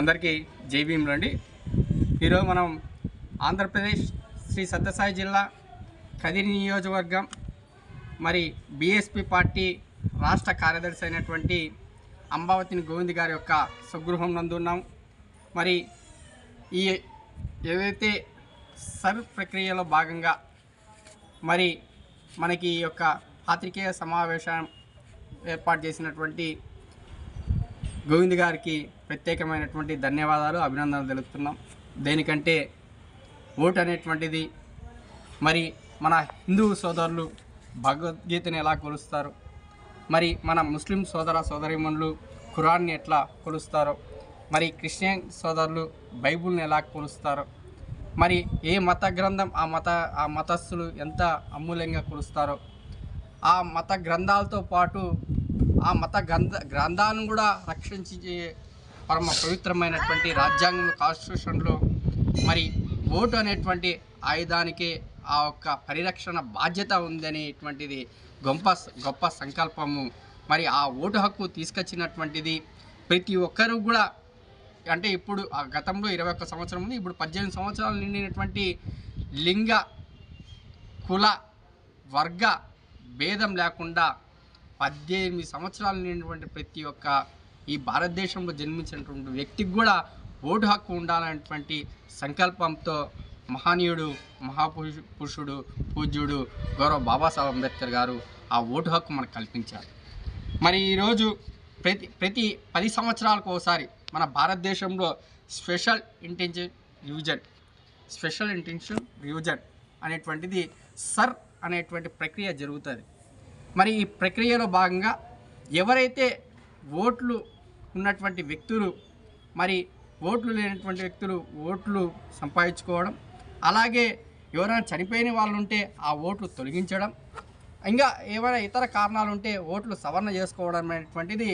అందరికీ జై భీములు అండి. ఈరోజు మనం ఆంధ్రప్రదేశ్ శ్రీ సత్యసాయి జిల్లా కదిరి నియోజకవర్గం మరి బీఎస్పీ పార్టీ రాష్ట్ర కార్యదర్శి అయినటువంటి అంబావతిని గోవింద్ గారి యొక్క స్వగృహం నందు ఉన్నాం. మరి ఈ ఏదైతే సర్ ప్రక్రియలో భాగంగా మరి మనకి ఈ యొక్క పాత్రికేయ సమావేశం ఏర్పాటు చేసినటువంటి గోవింద్ గారికి ప్రత్యేకమైనటువంటి ధన్యవాదాలు, అభినందనలు తెలుపుతున్నాం. దేనికంటే ఓటు అనేటువంటిది మరి మన హిందూ సోదరులు భగవద్గీతను ఎలా కొలుస్తారు, మరి మన ముస్లిం సోదర సోదరీమణులు ఖురాన్ని ఎట్లా కొలుస్తారో, మరి క్రిస్టియన్ సోదరులు బైబుల్ని ఎలా కొలుస్తారో, మరి ఏ మత గ్రంథం ఆ మతస్థులు ఎంత అమూల్యంగా కొలుస్తారో, ఆ మత గ్రంథాలతో పాటు ఆ మత గ్రంథాలను కూడా రక్షించే పరమ పవిత్రమైనటువంటి రాజ్యాంగం కాన్స్టిట్యూషన్లో మరి ఓటు అనేటువంటి ఆయుధానికి ఆ యొక్క పరిరక్షణ బాధ్యత ఉందనేటువంటిది గొప్ప సంకల్పము. మరి ఆ ఓటు హక్కు తీసుకొచ్చినటువంటిది ప్రతి ఒక్కరూ కూడా, అంటే ఇప్పుడు ఆ గతంలో 21 సంవత్సరం ఉంది, ఇప్పుడు 18 సంవత్సరాలు నిండినటువంటి లింగ కుల వర్గ భేదం లేకుండా 18 సంవత్సరాలు నిండినటువంటి ప్రతి ఒక్క ఈ భారతదేశంలో జన్మించినటువంటి వ్యక్తికి కూడా ఓటు హక్కు ఉండాలనేటువంటి సంకల్పంతో మహనీయుడు మహాపురుషుడు పూజ్యుడు గౌరవ బాబాసాహెబ్ అంబేద్కర్ గారు ఆ ఓటు హక్కు మనకు కల్పించారు. మరి ఈరోజు ప్రతి 10 సంవత్సరాలకు ఒకసారి మన భారతదేశంలో స్పెషల్ ఇంటెన్షన్ రివిజన్ అనేటువంటిది సర్ అనేటువంటి ప్రక్రియ జరుగుతుంది. మరి ఈ ప్రక్రియలో భాగంగా ఎవరైతే ఓట్లు ఉన్నటువంటి వ్యక్తులు మరి ఓట్లు లేనటువంటి వ్యక్తులు ఓట్లు సంపాదించుకోవడం, అలాగే ఎవరైనా చనిపోయిన వాళ్ళు ఉంటే ఆ ఓట్లు తొలగించడం, ఇంకా ఏమైనా ఇతర కారణాలు ఉంటే ఓట్లు సవరణ చేసుకోవడం అనేటువంటిది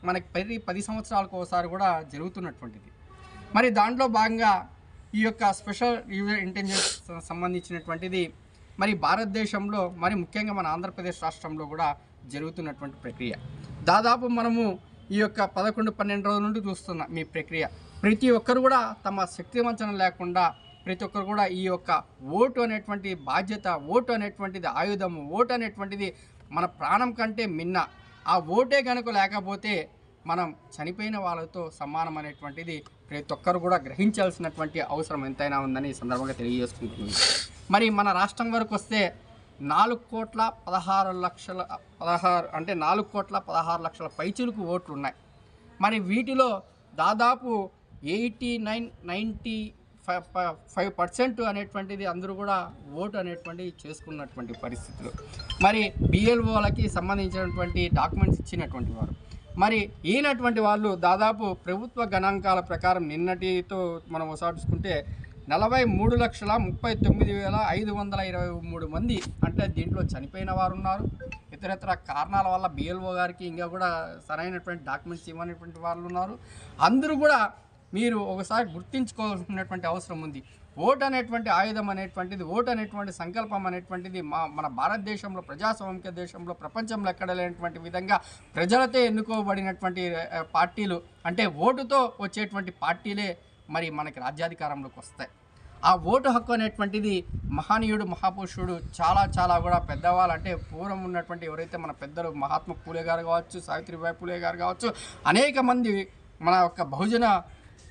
మనకి ప్రతి 10 సంవత్సరాలకు ఒకసారి కూడా జరుగుతున్నటువంటిది. మరి దాంట్లో భాగంగా ఈ యొక్క స్పెషల్ ఇంటెలిజెన్స్ సంబంధించినటువంటిది మరి భారతదేశంలో మరి ముఖ్యంగా మన ఆంధ్రప్రదేశ్ రాష్ట్రంలో కూడా జరుగుతున్నటువంటి ప్రక్రియ. దాదాపు మనము ఈ యొక్క 11-12 రోజుల నుండి చూస్తున్న మీ ప్రక్రియ ప్రతి ఒక్కరు కూడా తమ శక్తి వంచన లేకుండా ప్రతి ఒక్కరు కూడా ఈ యొక్క ఓటు అనేటువంటి బాధ్యత, ఓటు అనేటువంటిది ఆయుధము, ఓటు అనేటువంటిది మన ప్రాణం కంటే మిన్న. ఆ ఓటే కనుక లేకపోతే మనం చనిపోయిన వాళ్ళతో సమానం అనేటువంటిది ప్రతి ఒక్కరు కూడా గ్రహించాల్సినటువంటి అవసరం ఎంతైనా ఉందని ఈ సందర్భంగా తెలియజేసుకుంటున్నాను. మరి మన రాష్ట్రం వరకు వస్తే 4 కోట్ల 16 లక్షల పైచిలుకు ఓట్లు ఉన్నాయి. మరి వీటిలో దాదాపు 89-95% అనేటువంటిది అందరూ కూడా ఓటు అనేటువంటిది చేసుకున్నటువంటి పరిస్థితులు. మరి బిఎల్ఓలకి సంబంధించినటువంటి డాక్యుమెంట్స్ ఇచ్చినటువంటి వారు మరి ఈయనటువంటి వాళ్ళు దాదాపు ప్రభుత్వ గణాంకాల ప్రకారం నిన్నటితో మనం చూసుకుంటే 43,39,523 మంది, అంటే దీంట్లో చనిపోయిన వారు ఉన్నారు, ఇతరత్ర కారణాల వల్ల బిఎల్ఓ గారికి ఇంకా కూడా సరైనటువంటి డాక్యుమెంట్స్ ఇవ్వనటువంటి వాళ్ళు ఉన్నారు. అందరూ కూడా మీరు ఒకసారి గుర్తించుకోవాల్సినటువంటి అవసరం ఉంది. ఓటు అనేటువంటి ఆయుధం అనేటువంటిది, ఓటు అనేటువంటి సంకల్పం అనేటువంటిది మన భారతదేశంలో ప్రజాస్వామిక దేశంలో ప్రపంచంలో ఎక్కడ లేనటువంటి విధంగా ప్రజలతో ఎన్నుకోబడినటువంటి పార్టీలు, అంటే ఓటుతో వచ్చేటువంటి పార్టీలే మరి మనకి రాజ్యాధికారంలోకి వస్తాయి. ఆ ఓటు హక్కు అనేటువంటిది మహనీయుడు మహాపురుషుడు చాలా కూడా పెద్దవాళ్ళు, అంటే పూర్వం ఉన్నటువంటి ఎవరైతే మన పెద్దలు మహాత్మా పూలే గారు కావచ్చు, సావిత్రిబాయి పూలే గారు కావచ్చు, అనేక మంది మన యొక్క బహుజన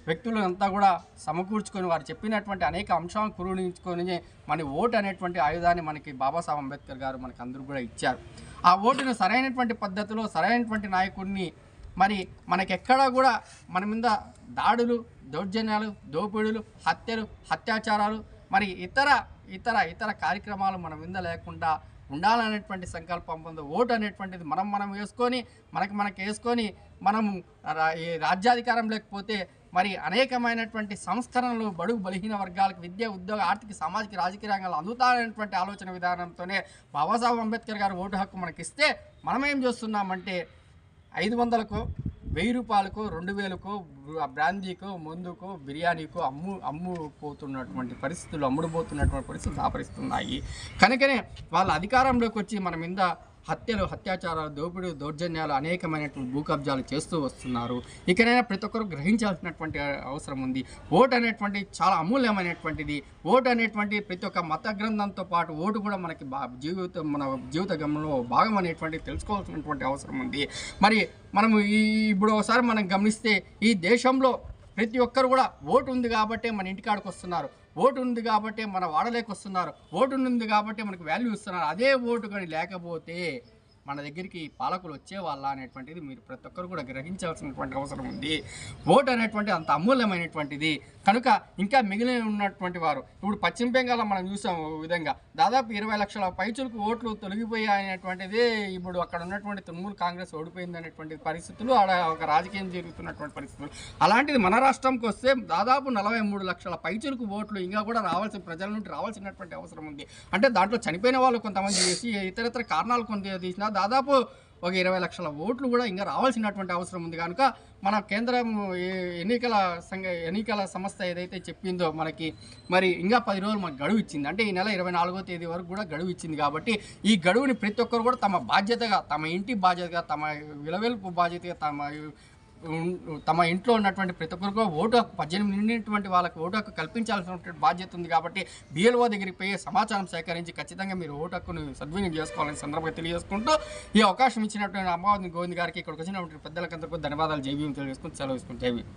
వ్యక్తులు అంతా కూడా సమకూర్చుకొని వారు చెప్పినటువంటి అనేక అంశాలను కురుణించుకొని మన ఓటు అనేటువంటి ఆయుధాన్ని మనకి బాబాసాహెబ్ అంబేద్కర్ గారు మనకు అందరూ కూడా ఇచ్చారు. ఆ ఓటును సరైనటువంటి పద్ధతిలో సరైనటువంటి నాయకుడిని మరి మనకెక్కడా కూడా మన మీద దాడులు, దౌర్జన్యాలు, దోపిడులు, హత్యలు, అత్యాచారాలు, మరి ఇతర కార్యక్రమాలు మన మీద లేకుండా ఉండాలనేటువంటి సంకల్పం పొంది ఓటు అనేటువంటిది మనం వేసుకొని మనకి వేసుకొని మనం ఈ రాజ్యాధికారం లేకపోతే మరి అనేకమైనటువంటి సంస్కరణలు బడుగు బలహీన వర్గాలకు విద్య, ఉద్యోగ, ఆర్థిక, సామాజిక, రాజకీయ రంగాలు అందుతారనేటువంటి ఆలోచన విధానంతోనే బాబాసాహెబ్ అంబేద్కర్ గారు ఓటు హక్కు మనకిస్తే మనం ఏం చేస్తున్నామంటే 500కో 1000 రూపాయలకో 2000కో బ్రాందీకో మందుకో బిర్యానీకో అమ్ముడుపోతున్నటువంటి పరిస్థితులు దాపరిస్తున్నాయి. కనుకనే వాళ్ళ అధికారంలోకి వచ్చి మన మీద హత్యలు, అత్యాచారాలు, దోపిడీ, దౌర్జన్యాలు, అనేకమైనటువంటి భూ కబ్జాలు చేస్తూ వస్తున్నారు. ఇకనైనా ప్రతి ఒక్కరు గ్రహించాల్సినటువంటి అవసరం ఉంది. ఓటు అనేటువంటి చాలా అమూల్యమైనటువంటిది. ఓటు అనేటువంటి ప్రతి ఒక్క మత గ్రంథంతో పాటు ఓటు కూడా మనకి మన జీవిత గమనంలో భాగం అనేటువంటి తెలుసుకోవాల్సినటువంటి అవసరం ఉంది. మరి మనము ఇప్పుడు ఒకసారి మనం గమనిస్తే ఈ దేశంలో ప్రతి ఒక్కరు కూడా ఓటు ఉంది కాబట్టే మన ఇంటికాడికి వస్తున్నారు. ఓటు ఉంది కాబట్టి మన వాడలేకి వస్తున్నారు. ఓటు ఉంది కాబట్టి మనకు వాల్యూ ఇస్తున్నారు. అదే ఓటు కానీ లేకపోతే మన దగ్గరికి పాలకులు వచ్చేవాళ్ళ అనేటువంటిది మీరు ప్రతి ఒక్కరు కూడా గ్రహించాల్సినటువంటి అవసరం ఉంది. ఓటు అనేటువంటి అంత అమూల్యమైనటువంటిది కనుక ఇంకా మిగిలిన ఉన్నటువంటి వారు ఇప్పుడు పశ్చిమ బెంగాల్లో మనం చూసాం విధంగా దాదాపు 20 లక్షల పైచులకు ఓట్లు తొలగిపోయాయనేటువంటిది. ఇప్పుడు అక్కడ ఉన్నటువంటి తృణమూల్ కాంగ్రెస్ ఓడిపోయింది అనేటువంటి పరిస్థితులు, ఆడ ఒక రాజకీయం జరుగుతున్నటువంటి పరిస్థితులు. అలాంటిది మన రాష్ట్రంకి వస్తే దాదాపు 43 లక్షల పైచులకు ఓట్లు ఇంకా కూడా ప్రజల నుండి రావాల్సినటువంటి అవసరం ఉంది. అంటే దాంట్లో చనిపోయిన వాళ్ళు కొంతమంది చేసి ఇతరత్ర కారణాలు కొంత తీసినా దాదాపు ఒక 20 లక్షల ఓట్లు కూడా ఇంకా రావాల్సినటువంటి అవసరం ఉంది. కనుక మన కేంద్రం ఎన్నికల సంస్థ ఏదైతే చెప్పిందో మనకి మరి ఇంకా 10 రోజులు మనకు గడువు ఇచ్చింది. అంటే ఈ నెల 24వ తేదీ వరకు కూడా గడువు ఇచ్చింది. కాబట్టి ఈ గడువుని ప్రతి ఒక్కరు కూడా తమ బాధ్యతగా, తమ ఇంటి బాధ్యతగా, తమ విలవెల్పు బాధ్యతగా, తమ ఇంట్లో ఉన్నటువంటి ప్రతి ఒక్కరికి ఓటు హక్కు 18 నిండినటువంటి వాళ్ళకి ఓటు హక్కు కల్పించాల్సినటువంటి బాధ్యత ఉంది. కాబట్టి బిఎల్ఓ దగ్గరికి పోయి సమాచారం సేకరించి ఖచ్చితంగా మీరు ఓటు హక్కును సద్వినియోగం చేసుకోవాలని సందర్భంగా తెలియజేసుకుంటూ ఈ అవకాశం ఇచ్చినటువంటి అమరావతి గోవింద్ గారికి ఇక్కడికి వచ్చినటువంటి పెద్దలకందరికీ ధన్యవాదాలు. జై భీమ్ తెలియజేసుకుంటూ సెలవు తీసుకుంటూ జై భీమ్.